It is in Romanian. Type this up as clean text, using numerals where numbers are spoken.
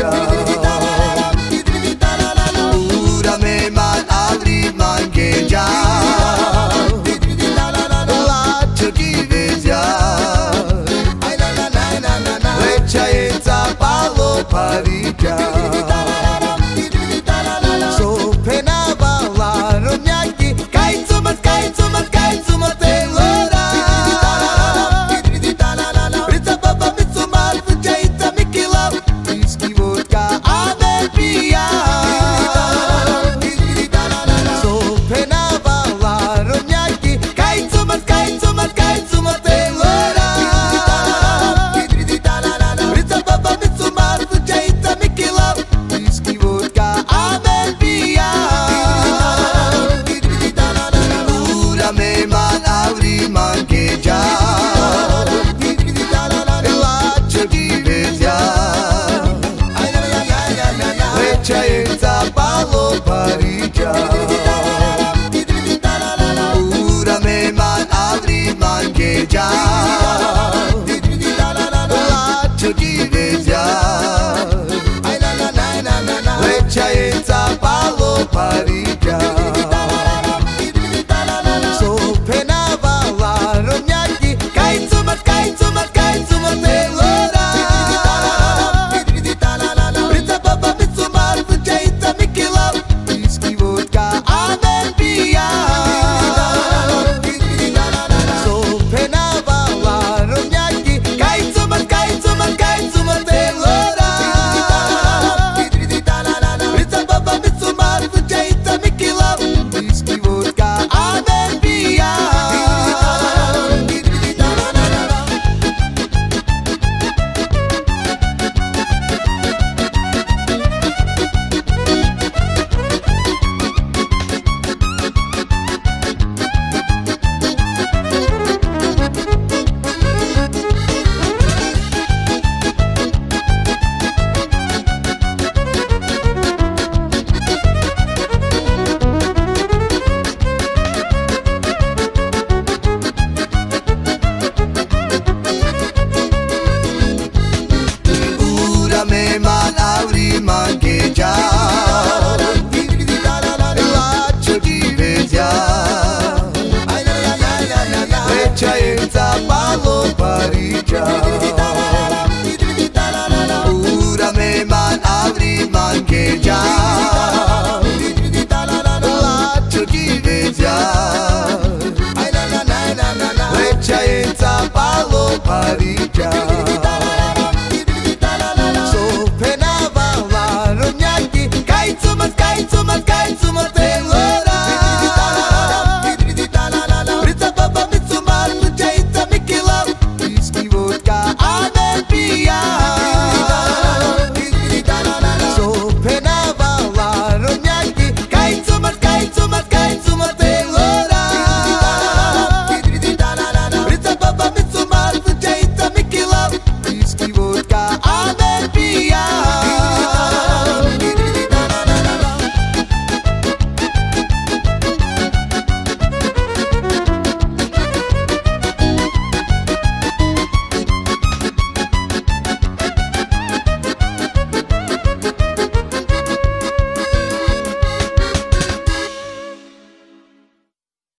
parija. Ura me man avri man geja. La chuki vezia. Lecha enza palo parija. So pena bala romyaki. Kaitsumat telora. Ritza baba mitsumat jaita mikila. Whisky vodka ave pia. So pena bala romyaki. Kaitsumat telora. Ritza baba mitsumat jaita mikila. Whisky vodka ave pia. Ura me man avri man geja. La chuki vezia. Lecha enza palo parija. Ura me man avri man geja. La chuki vezia. Lecha enza palo parija. So pena bala romyaki. Kaitsumat telora. Ritza baba mitsumat jaita mikila. Whisky vodka ave pia. So pena bala romyaki. Kaitsumat telora. Ritza baba mitsumat jaita mikila. Whisky vodka ave pia. Ura me man avri man geja. La chuki vezia. Lecha enza palo parija. Ura me man avri man geja.